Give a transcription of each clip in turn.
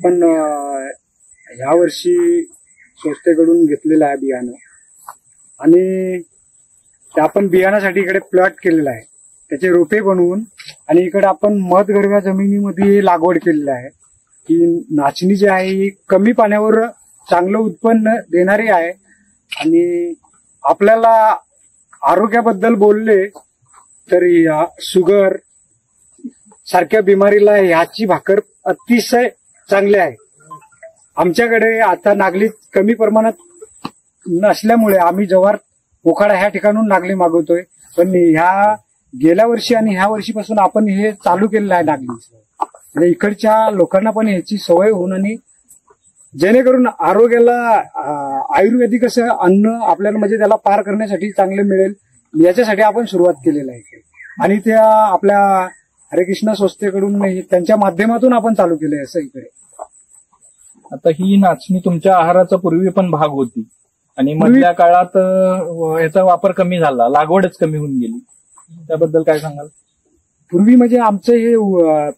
आपण यावर्षी संस्थेकडून घेतलेलं आहे बियाणं आणि ते आपण बियाण्यासाठी इकडे प्लॉट केलेला आहे. त्याचे रोपे बनवून आणि इकडे आपण मधगरव्या जमिनीमध्ये लागवड केलेली आहे. ही नाचणी जी आहे ही कमी पाण्यावर चांगलं उत्पन्न देणारी आहे आणि आपल्याला आरोग्याबद्दल बोलले तर शुगर सारख्या बिमारीला ह्याची भाकर अतिशय चांगली आहे. आमच्याकडे आता नागली कमी प्रमाणात नसल्यामुळे आम्ही जव्हार मोखाडा ह्या ठिकाणून नागली मागवतोय. पण ह्या गेल्या वर्षी आणि ह्या वर्षीपासून आपण हे चालू केलेलं आहे नागलीचं. म्हणजे इकडच्या लोकांना पण ह्याची सवय होऊन आणि जेणेकरून आरोग्याला आयुर्वेदिक असं अन्न आपल्याला म्हणजे त्याला पार करण्यासाठी चांगलं मिळेल याच्यासाठी आपण सुरुवात केलेलं आहे. आणि त्या आपल्या हरे कृष्ण संस्थेकडून त्यांच्या माध्यमातून आपण चालू केलंय असं इकडे. आता ही नाचणी तुमच्या आहाराचा पूर्वी पण भाग होती आणि मधल्या काळात याचा वापर कमी झाला, लागवडच कमी होऊन गेली. त्याबद्दल काय सांगाल? पूर्वी म्हणजे आमचं हे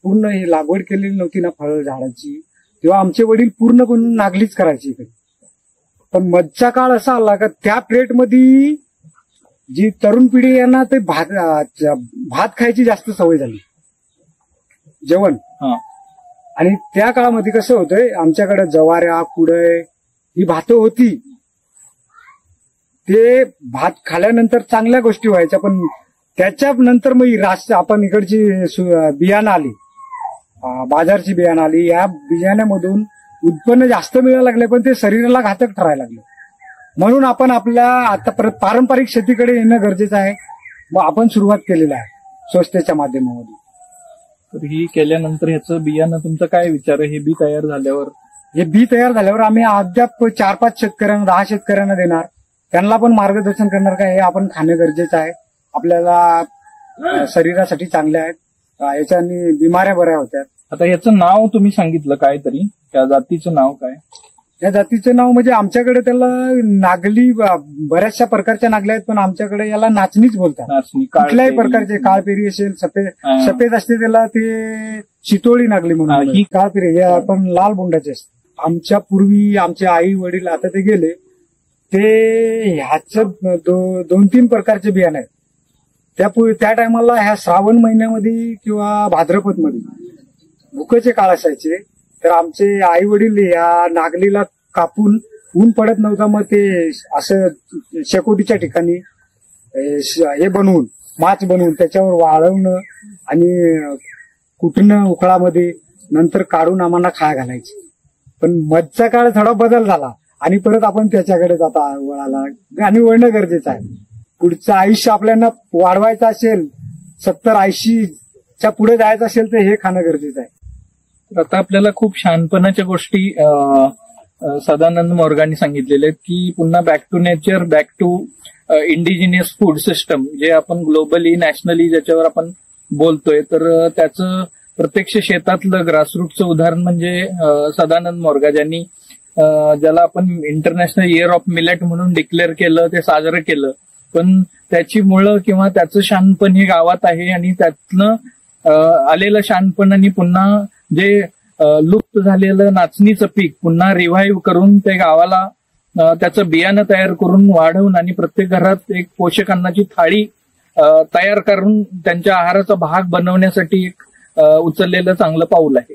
पूर्ण हे लागवड केलेली नव्हती ना फळ झाडाची, तेव्हा आमचे वडील पूर्णपणे नागलीच करायचे इकडे. पण मधचा काळ असा आला का त्या प्लेटमध्ये जी तरुण पिढी यांना ते भात खायची जास्त सवय झाली, जेवण. आणि त्या काळामध्ये कसं होतंय आमच्याकडे जवाऱ्या कुडय ही भात होती. ते भात खाल्यानंतर चांगल्या गोष्टी व्हायच्या. पण त्याच्यानंतर मग आपण इकडची बियाणं आली, बाजारची बियाणं आली. या बियाण्यामधून उत्पन्न जास्त मिळायला लागले पण ते शरीराला घातक ठरायला लागले. म्हणून आपण आपल्या आता पारंपरिक शेतीकडे येणं गरजेचं आहे. मग आपण सुरुवात केलेलं आहे संस्थेच्या माध्यमामधून. तर ही केल्यानंतर ह्याचं बियाणं तुमचा काय विचार आहे? हे बी तयार झाल्यावर आम्ही अद्याप 4-5 शेतकऱ्यांना 10 शेतकऱ्यांना देणार. त्यांना पण मार्गदर्शन करणार काय हे आपण खाणं गरजेचं आहे. आपल्याला शरीरासाठी चांगले आहेत, याच्याने बिमाऱ्या बऱ्या होत्यात. आता याचं नाव तुम्ही सांगितलं काय तरी, त्या जातीचं नाव काय? या जातीचं नाव म्हणजे आमच्याकडे त्याला नागली बऱ्याचशा प्रकारच्या नागल्या आहेत पण आमच्याकडे याला नाचणीच बोलतात. नाचणी कुठल्याही प्रकारचे काळपेरी असेल, सफेद असते त्याला ते चितोळी नागली म्हणून. ही काळपेरी हे आपण लाल बोंडाचे असते. आमच्या पूर्वी आमचे आई वडील आता ते गेले ते ह्याच 2-3 प्रकारचे बियाणे आहेत. त्या टायमाला ह्या श्रावण महिन्यामध्ये किंवा भाद्रपद मध्ये भुकेचे काळ असायचे तर आमचे आई वडील या नागलीला कापून ऊन पडत नव्हता मग ते असं शेकोटीच्या ठिकाणी हे बनवून माच बनवून त्याच्यावर वाळवणं आणि कुटणं उखळामध्ये नंतर काढून आम्हाला खाया घालायची. पण मधचा काळ थोडा बदल झाला आणि परत आपण त्याच्याकडे जाता वळाला आणि वळणं गरजेचं आहे. पुढचं आयुष्य आपल्याला वाढवायचं असेल 70-80च्या पुढे जायचं असेल तर हे खाणं गरजेचं आहे. आता आपल्याला खूप शहाणपणाच्या गोष्टी सदानंद मोरगांनी सांगितलेल्या आहेत की पुन्हा back to nature, back to indigenous food system जे आपण ग्लोबली नॅशनली ज्याच्यावर आपण बोलतोय तर त्याचं प्रत्यक्ष शेतातलं ग्रासरूटचं उदाहरण म्हणजे सदानंद मोरगा ज्यांनी ज्याला आपण इंटरनॅशनल इयर ऑफ मिलेट म्हणून डिक्लेअर केलं, ते साजरं केलं. पण त्याची मुळं किंवा त्याचं शहाणपण हे गावात आहे आणि त्यातनं आलेलं शहाणपण आणि पुन्हा जे लुप्त झालेलं नाचणीचं पीक पुन्हा रिव्हाइव्ह करून ते गावाला त्याचं बियाणं तयार करून वाढवून आणि प्रत्येक घरात एक पोषक अन्नाची थाळी तयार करून त्यांच्या आहाराचा भाग बनवण्यासाठी एक उचललेलं चांगलं पाऊल आहे.